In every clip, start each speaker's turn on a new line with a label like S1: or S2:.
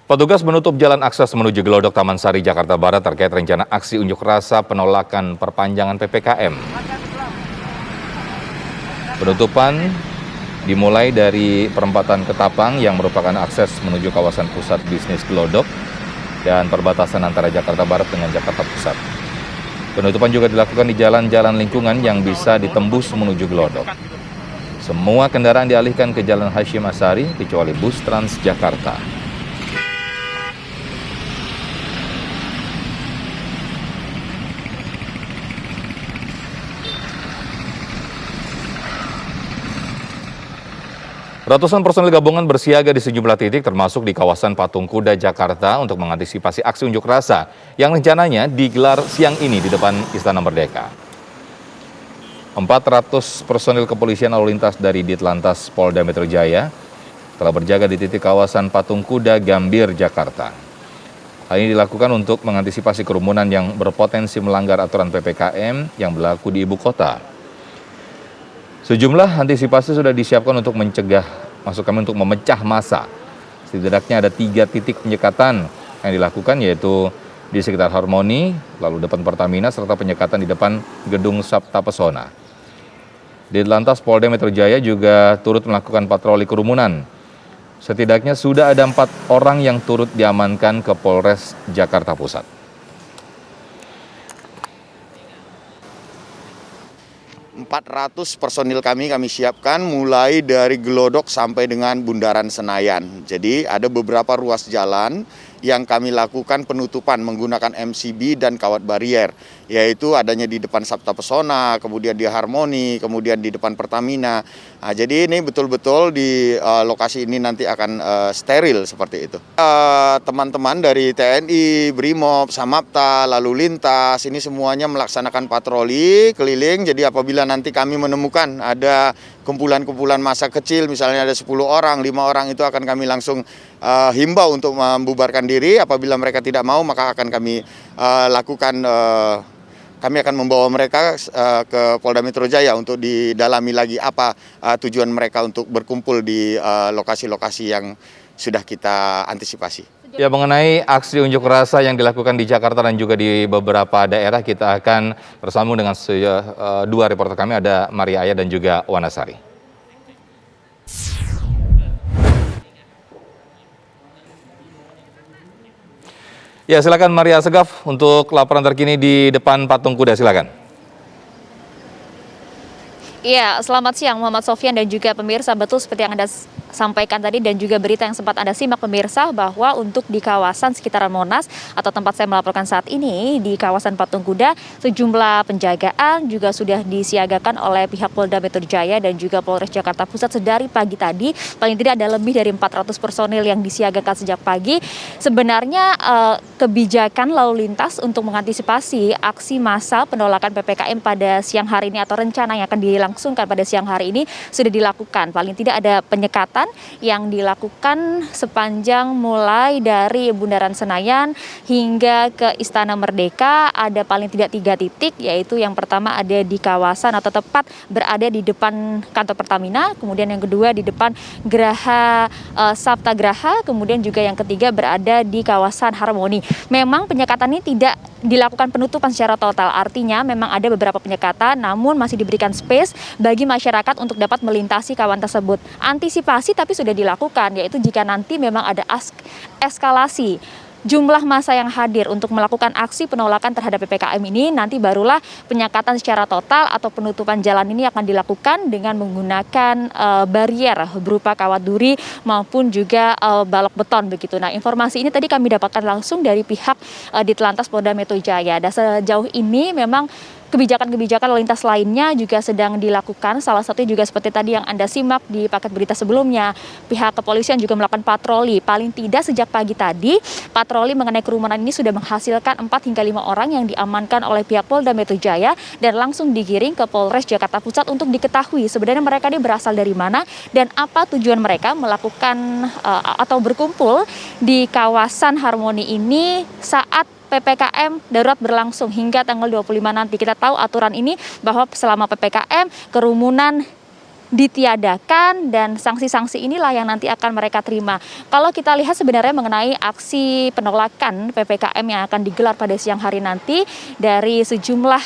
S1: Petugas menutup jalan akses menuju Glodok Taman Sari, Jakarta Barat terkait rencana aksi unjuk rasa penolakan perpanjangan PPKM. Penutupan dimulai dari perempatan Ketapang yang merupakan akses menuju kawasan pusat bisnis Glodok dan perbatasan antara Jakarta Barat dengan Jakarta Pusat. Penutupan juga dilakukan di jalan-jalan lingkungan yang bisa ditembus menuju Glodok. Semua kendaraan dialihkan ke Jalan Hasyim Asyari kecuali bus Transjakarta. Ratusan personil gabungan bersiaga di sejumlah titik termasuk di kawasan Patung Kuda, Jakarta untuk mengantisipasi aksi unjuk rasa yang rencananya digelar siang ini di depan Istana Merdeka. 400 personil kepolisian lalu lintas dari Ditlantas Polda Metro Jaya telah berjaga di titik kawasan Patung Kuda, Gambir, Jakarta. Hal ini dilakukan untuk mengantisipasi kerumunan yang berpotensi melanggar aturan PPKM yang berlaku di ibu kota. Sejumlah antisipasi sudah disiapkan untuk memecah massa. Setidaknya ada 3 titik penyekatan yang dilakukan, yaitu di sekitar Harmoni, lalu depan Pertamina, serta penyekatan di depan Gedung Sabta Pesona. Ditlantas Polda Metro Jaya juga turut melakukan patroli kerumunan. Setidaknya sudah ada 4 orang yang turut diamankan ke Polres Jakarta Pusat.
S2: 400 personil kami siapkan mulai dari Glodok sampai dengan Bundaran Senayan. Jadi ada beberapa ruas jalan yang kami lakukan penutupan menggunakan MCB dan kawat barier, yaitu adanya di depan Sabta Pesona, kemudian di Harmoni, kemudian di depan Pertamina. Nah, jadi ini betul-betul di lokasi ini nanti akan steril seperti itu. Teman-teman dari TNI, Brimob, Samapta, lalu lintas, ini semuanya melaksanakan patroli keliling. Jadi apabila nanti kami menemukan ada kumpulan-kumpulan massa kecil, misalnya ada 10 orang, 5 orang, itu akan kami langsung himbau untuk membubarkan diri. Apabila mereka tidak mau, maka akan kami lakukan, kami akan membawa mereka ke Polda Metro Jaya untuk didalami lagi apa tujuan mereka untuk berkumpul di lokasi-lokasi yang sudah kita antisipasi.
S1: Ya, mengenai aksi unjuk rasa yang dilakukan di Jakarta dan juga di beberapa daerah, kita akan bersambung dengan 2 reporter kami, ada Maria Aya dan juga Wanasari. Ya, silakan Maria Segaf untuk laporan terkini di depan Patung Kuda, silakan.
S3: Iya, selamat siang Muhammad Sofyan dan juga pemirsa. Betul seperti yang Anda sampaikan tadi dan juga berita yang sempat Anda simak pemirsa, bahwa untuk di kawasan sekitaran Monas atau tempat saya melaporkan saat ini di kawasan Patung Kuda, sejumlah penjagaan juga sudah disiagakan oleh pihak Polda Metro Jaya dan juga Polres Jakarta Pusat sedari pagi tadi. Paling tidak ada lebih dari 400 personil yang disiagakan sejak pagi. Sebenarnya kebijakan lalu lintas untuk mengantisipasi aksi massa penolakan PPKM pada siang hari ini atau rencana yang akan dilangsungkan pada siang hari ini sudah dilakukan. Paling tidak ada penyekatan yang dilakukan sepanjang mulai dari Bundaran Senayan hingga ke Istana Merdeka. Ada paling tidak 3 titik, yaitu yang pertama ada di kawasan atau tepat berada di depan kantor Pertamina, kemudian yang kedua di depan Geraha Saptagraha, kemudian juga yang ketiga berada di kawasan Harmoni. Memang penyekatan ini tidak dilakukan penutupan secara total, artinya memang ada beberapa penyekatan namun masih diberikan space bagi masyarakat untuk dapat melintasi kawasan tersebut. Antisipasi tapi sudah dilakukan, yaitu jika nanti memang ada eskalasi jumlah massa yang hadir untuk melakukan aksi penolakan terhadap PPKM ini, nanti barulah penyekatan secara total atau penutupan jalan ini akan dilakukan dengan menggunakan barier berupa kawat duri maupun juga balok beton begitu. Nah, informasi ini tadi kami dapatkan langsung dari pihak Ditlantas Polda Metro Jaya. Dan sejauh ini memang kebijakan-kebijakan lalu lintas lainnya juga sedang dilakukan. Salah satunya juga seperti tadi yang Anda simak di paket berita sebelumnya. Pihak kepolisian juga melakukan patroli. Paling tidak sejak pagi tadi, patroli mengenai kerumunan ini sudah menghasilkan 4 hingga 5 orang yang diamankan oleh pihak Polda Metro Jaya dan langsung digiring ke Polres Jakarta Pusat untuk diketahui sebenarnya mereka ini berasal dari mana dan apa tujuan mereka melakukan atau berkumpul di kawasan Harmoni ini saat PPKM darurat berlangsung hingga tanggal 25 nanti. Kita tahu aturan ini bahwa selama PPKM kerumunan ditiadakan dan sanksi-sanksi inilah yang nanti akan mereka terima. Kalau kita lihat sebenarnya mengenai aksi penolakan PPKM yang akan digelar pada siang hari nanti dari sejumlah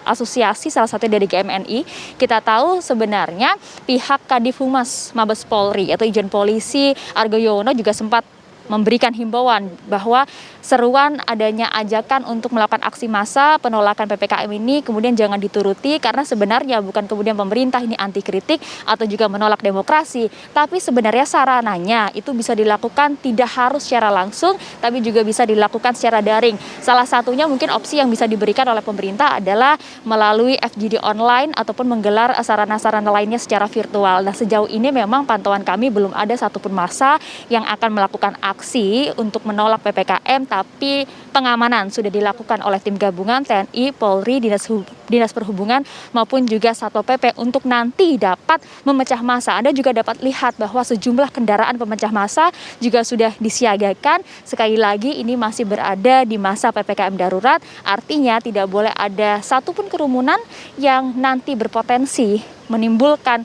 S3: asosiasi, salah satunya dari GMNI, kita tahu sebenarnya pihak Kadif Humas Mabes Polri atau Irjen Polisi Argo Yuwono juga sempat memberikan himbauan bahwa seruan adanya ajakan untuk melakukan aksi massa penolakan PPKM ini kemudian jangan dituruti, karena sebenarnya bukan kemudian pemerintah ini anti kritik atau juga menolak demokrasi, tapi sebenarnya sarananya itu bisa dilakukan tidak harus secara langsung, tapi juga bisa dilakukan secara daring. Salah satunya mungkin opsi yang bisa diberikan oleh pemerintah adalah melalui FGD online ataupun menggelar sarana-sarana lainnya secara virtual. Nah, sejauh ini memang pantauan kami belum ada satupun massa yang akan melakukan aksi untuk menolak PPKM, tapi pengamanan sudah dilakukan oleh tim gabungan TNI, Polri, Dinas Perhubungan maupun juga Satpol PP untuk nanti dapat memecah massa. Anda juga dapat lihat bahwa sejumlah kendaraan pemecah massa juga sudah disiagakan. Sekali lagi ini masih berada di masa PPKM darurat, artinya tidak boleh ada satupun kerumunan yang nanti berpotensi menimbulkan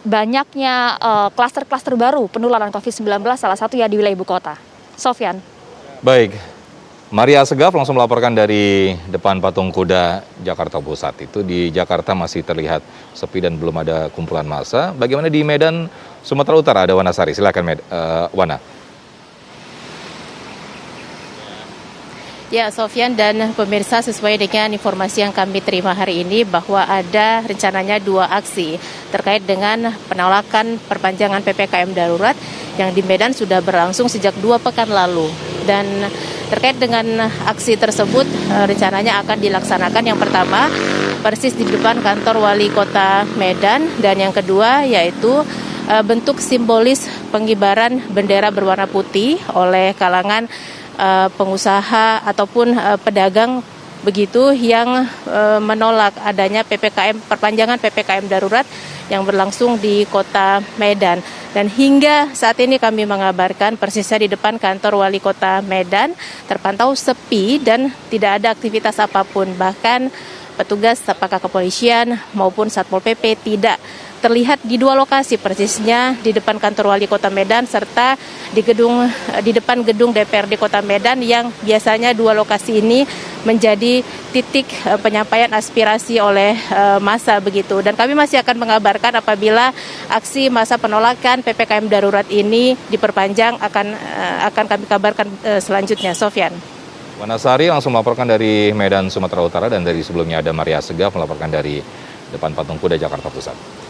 S3: banyaknya klaster-klaster baru penularan COVID-19, salah satu ya di wilayah ibu kota. Sofyan.
S1: Baik, Maria Segaf langsung melaporkan dari depan Patung Kuda Jakarta Pusat. Itu di Jakarta masih terlihat sepi dan belum ada kumpulan massa. Bagaimana di Medan, Sumatera Utara? Ada Wana Sari, silakan Wana.
S4: Ya, Sofyan dan pemirsa, sesuai dengan informasi yang kami terima hari ini bahwa ada rencananya 2 aksi terkait dengan penolakan perpanjangan PPKM darurat yang di Medan sudah berlangsung sejak 2 pekan lalu. Dan terkait dengan aksi tersebut rencananya akan dilaksanakan yang pertama persis di depan kantor Wali Kota Medan, dan yang kedua yaitu bentuk simbolis pengibaran bendera berwarna putih oleh kalangan pengusaha ataupun pedagang begitu yang menolak adanya perpanjangan PPKM darurat yang berlangsung di Kota Medan. Dan hingga saat ini kami mengabarkan persisnya di depan kantor Wali Kota Medan terpantau sepi dan tidak ada aktivitas apapun. Bahkan petugas apakah kepolisian maupun Satpol PP tidak terlihat di 2 lokasi, persisnya di depan kantor Wali Kota Medan serta di depan gedung DPRD Kota Medan, yang biasanya 2 lokasi ini menjadi titik penyampaian aspirasi oleh massa begitu. Dan kami masih akan mengabarkan apabila aksi massa penolakan PPKM darurat ini diperpanjang akan kami kabarkan selanjutnya. Sofyan.
S1: Wana Sari langsung melaporkan dari Medan, Sumatera Utara, dan dari sebelumnya ada Maria Segaf melaporkan dari depan Patung Kuda Jakarta Pusat.